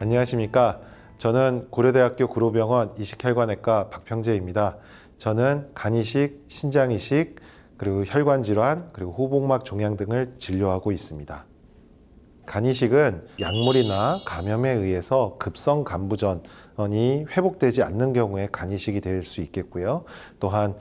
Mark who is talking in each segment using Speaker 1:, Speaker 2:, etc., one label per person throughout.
Speaker 1: 안녕하십니까. 저는 고려대학교 구로병원 이식혈관외과 박평재입니다. 저는 간이식, 신장이식, 그리고 혈관질환, 그리고 호복막 종양 등을 진료하고 있습니다. 간이식은 약물이나 감염에 의해서 급성 간부전이 회복되지 않는 경우에 간이식이 될 수 있겠고요. 또한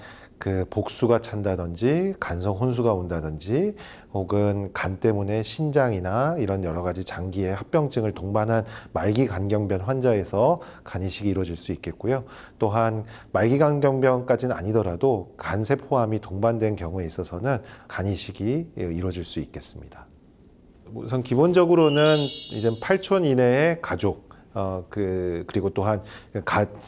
Speaker 1: 복수가 찬다든지 간성 혼수가 온다든지 혹은 간 때문에 신장이나 이런 여러 가지 장기의 합병증을 동반한 말기 간경변 환자에서 간이식이 이루어질 수 있겠고요. 또한 말기 간경변까지는 아니더라도 간세포암이 동반된 경우에 있어서는 간이식이 이루어질 수 있겠습니다. 우선 기본적으로는 이제 8촌 이내의 가족, 그리고 또한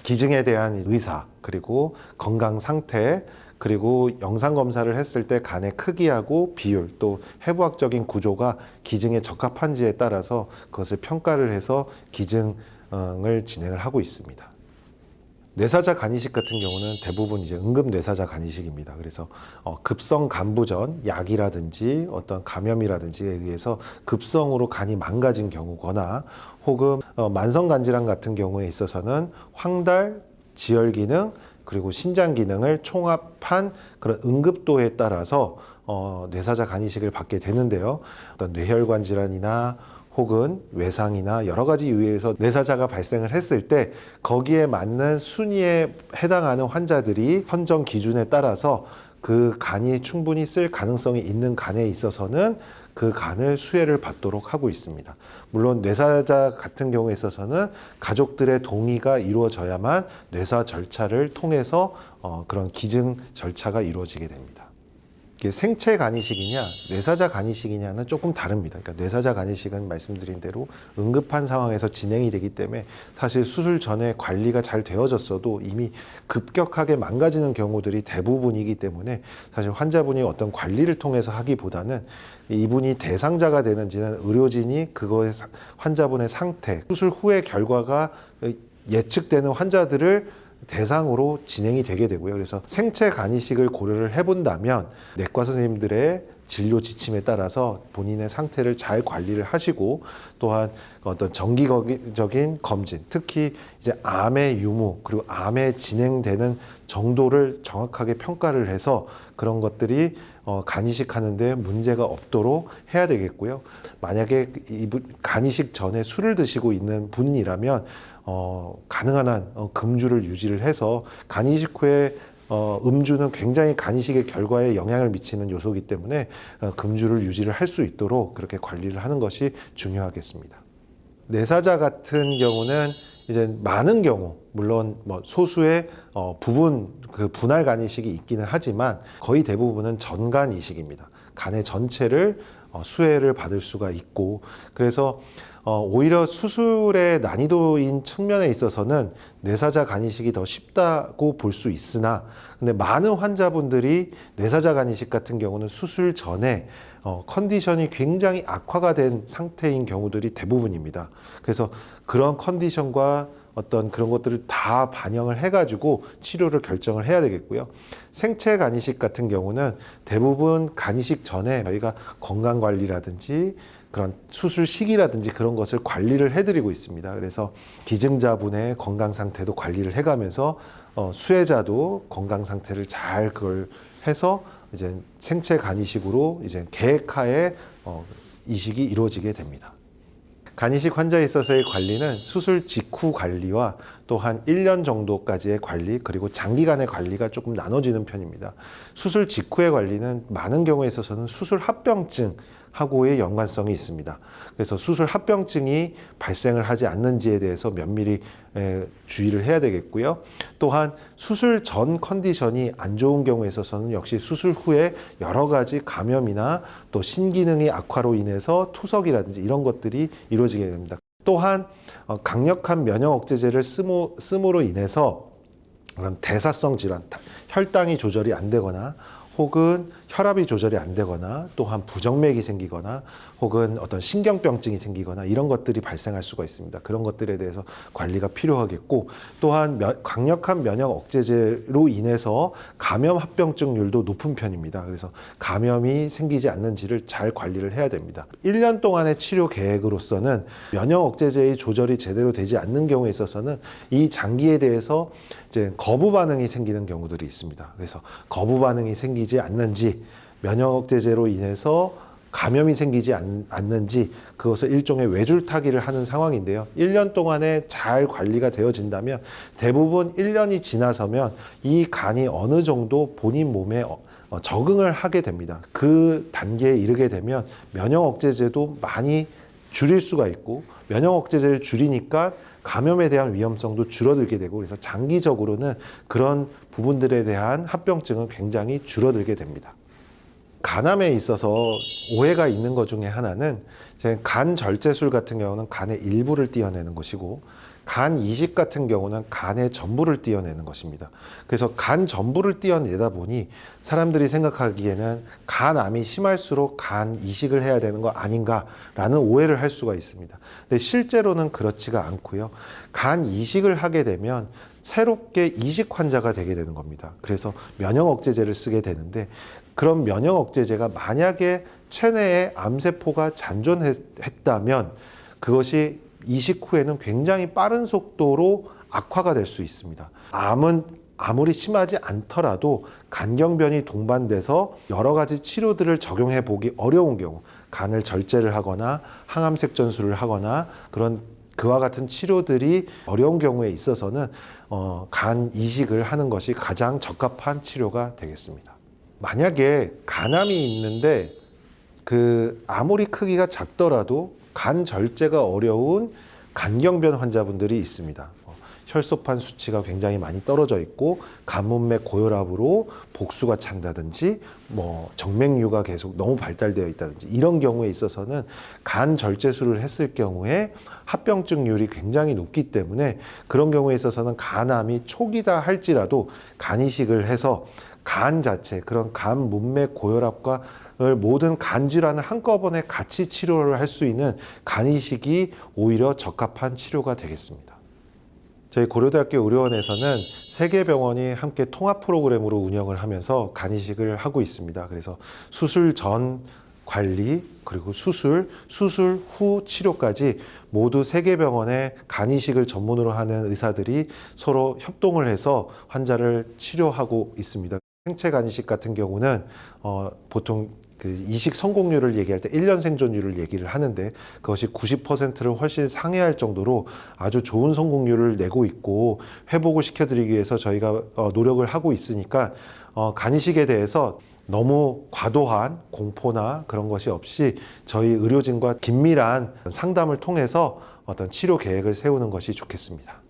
Speaker 1: 기증에 대한 의사, 그리고 건강 상태, 그리고 영상 검사를 했을 때 간의 크기하고 비율, 또 해부학적인 구조가 기증에 적합한지에 따라서 그것을 평가를 해서 기증을 진행을 하고 있습니다. 뇌사자 간이식 같은 경우는 대부분 이제 응급 뇌사자 간이식입니다. 그래서 급성 간부전, 약이라든지 어떤 감염이라든지에 의해서 급성으로 간이 망가진 경우거나 혹은 만성 간질환 같은 경우에 있어서는 황달, 지혈 기능, 그리고 신장 기능을 총합한 그런 응급도에 따라서 뇌사자 간이식을 받게 되는데요. 어떤 뇌혈관 질환이나 혹은 외상이나 여러 가지 이유에서 뇌사자가 발생을 했을 때 거기에 맞는 순위에 해당하는 환자들이 선정 기준에 따라서 그 간이 충분히 쓸 가능성이 있는 간에 있어서는 그 간을 수혜를 받도록 하고 있습니다. 물론 뇌사자 같은 경우에 있어서는 가족들의 동의가 이루어져야만 뇌사 절차를 통해서 그런 기증 절차가 이루어지게 됩니다. 이게 생체 간이식이냐 뇌사자 간이식이냐는 조금 다릅니다. 그러니까 뇌사자 간이식은 말씀드린 대로 응급한 상황에서 진행이 되기 때문에 사실 수술 전에 관리가 잘 되어졌어도 이미 급격하게 망가지는 경우들이 대부분이기 때문에 사실 환자분이 어떤 관리를 통해서 하기보다는 이분이 대상자가 되는지는 의료진이 그거의 환자분의 상태, 수술 후의 결과가 예측되는 환자들을 대상으로 진행이 되게 되고요. 그래서 생체 간이식을 고려를 해본다면 내과 선생님들의 진료 지침에 따라서 본인의 상태를 잘 관리를 하시고 또한 어떤 정기적인 검진, 특히 이제 암의 유무 그리고 암에 진행되는 정도를 정확하게 평가를 해서 그런 것들이 간이식 하는데 문제가 없도록 해야 되겠고요. 만약에 간이식 전에 술을 드시고 있는 분이라면 가능한 한 금주를 유지를 해서 간이식 후에 음주는 굉장히 간이식의 결과에 영향을 미치는 요소이기 때문에 금주를 유지를 할 수 있도록 그렇게 관리를 하는 것이 중요하겠습니다. 뇌사자 같은 경우는 이제 많은 경우 물론 소수의 분할 간이식이 있기는 하지만 거의 대부분은 전간 이식입니다. 간의 전체를 수혜를 받을 수가 있고 그래서 오히려 수술의 난이도인 측면에 있어서는 뇌사자 간이식이 더 쉽다고 볼 수 있으나 근데 많은 환자분들이 뇌사자 간이식 같은 경우는 수술 전에 컨디션이 굉장히 악화가 된 상태인 경우들이 대부분입니다. 그래서 그런 컨디션과 어떤 그런 것들을 다 반영을 해가지고 치료를 결정을 해야 되겠고요. 생체 간이식 같은 경우는 대부분 간이식 전에 저희가 건강관리라든지 그런 수술 시기라든지 그런 것을 관리를 해드리고 있습니다. 그래서 기증자분의 건강 상태도 관리를 해가면서 수혜자도 건강 상태를 잘 그걸 해서 이제 생체 간이식으로 이제 계획하에 이식이 이루어지게 됩니다. 간이식 환자에 있어서의 관리는 수술 직후 관리와 또 한 1년 정도까지의 관리 그리고 장기간의 관리가 조금 나눠지는 편입니다. 수술 직후의 관리는 많은 경우에 있어서는 수술 합병증 하고의 연관성이 있습니다. 그래서 수술 합병증이 발생을 하지 않는지에 대해서 면밀히 주의를 해야 되겠고요. 또한 수술 전 컨디션이 안 좋은 경우에 있어서는 역시 수술 후에 여러 가지 감염이나 또 신기능의 악화로 인해서 투석이라든지 이런 것들이 이루어지게 됩니다. 또한 강력한 면역 억제제를 씀으로 인해서 그런 대사성 질환, 혈당이 조절이 안 되거나 혹은 혈압이 조절이 안 되거나 또한 부정맥이 생기거나 혹은 어떤 신경병증이 생기거나 이런 것들이 발생할 수가 있습니다. 그런 것들에 대해서 관리가 필요하겠고 또한 강력한 면역 억제제로 인해서 감염 합병증률도 높은 편입니다. 그래서 감염이 생기지 않는지를 잘 관리를 해야 됩니다. 1년 동안의 치료 계획으로서는 면역 억제제의 조절이 제대로 되지 않는 경우에 있어서는 이 장기에 대해서 이제 거부 반응이 생기는 경우들이 있습니다. 그래서 거부 반응이 생기지 않는지 면역 억제제로 인해서 감염이 생기지 않는지 그것을 일종의 외줄타기를 하는 상황인데요. 1년 동안에 잘 관리가 되어진다면 대부분 1년이 지나서면 이 간이 어느 정도 본인 몸에 적응을 하게 됩니다. 그 단계에 이르게 되면 면역 억제제도 많이 줄일 수가 있고 면역 억제제를 줄이니까 감염에 대한 위험성도 줄어들게 되고 그래서 장기적으로는 그런 부분들에 대한 합병증은 굉장히 줄어들게 됩니다. 간암에 있어서 오해가 있는 것 중에 하나는 간 절제술 같은 경우는 간의 일부를 떼어내는 것이고 간 이식 같은 경우는 간의 전부를 떼어내는 것입니다. 그래서 간 전부를 떼어내다 보니 사람들이 생각하기에는 간암이 심할수록 간 이식을 해야 되는 거 아닌가라는 오해를 할 수가 있습니다. 근데 실제로는 그렇지가 않고요. 간 이식을 하게 되면 새롭게 이식 환자가 되게 되는 겁니다. 그래서 면역 억제제를 쓰게 되는데 그런 면역 억제제가 만약에 체내에 암세포가 잔존했다면 그것이 이식 후에는 굉장히 빠른 속도로 악화가 될 수 있습니다. 암은 아무리 심하지 않더라도 간경변이 동반돼서 여러 가지 치료들을 적용해 보기 어려운 경우, 간을 절제를 하거나 항암색전술을 하거나 그와 같은 치료들이 어려운 경우에 있어서는 간 이식을 하는 것이 가장 적합한 치료가 되겠습니다. 만약에 간암이 있는데 아무리 크기가 작더라도 간 절제가 어려운 간경변 환자분들이 있습니다. 혈소판 수치가 굉장히 많이 떨어져 있고 간문맥 고혈압으로 복수가 찬다든지 정맥류가 계속 너무 발달되어 있다든지 이런 경우에 있어서는 간 절제술을 했을 경우에 합병증률이 굉장히 높기 때문에 그런 경우에 있어서는 간암이 초기다 할지라도 간 이식을 해서 간 자체, 그런 간 문맥 고혈압과 모든 간 질환을 한꺼번에 같이 치료를 할 수 있는 간 이식이 오히려 적합한 치료가 되겠습니다. 저희 고려대학교 의료원에서는 3개 병원이 함께 통합 프로그램으로 운영을 하면서 간 이식을 하고 있습니다. 그래서 수술 전 관리 그리고 수술 후 치료까지 모두 3개 병원의 간 이식을 전문으로 하는 의사들이 서로 협동을 해서 환자를 치료하고 있습니다. 생체 간 이식 같은 경우는 보통 이식 성공률을 얘기할 때 1년 생존율을 얘기를 하는데 그것이 90%를 훨씬 상회할 정도로 아주 좋은 성공률을 내고 있고 회복을 시켜드리기 위해서 저희가 노력을 하고 있으니까 간 이식에 대해서 너무 과도한 공포나 그런 것이 없이 저희 의료진과 긴밀한 상담을 통해서 어떤 치료 계획을 세우는 것이 좋겠습니다.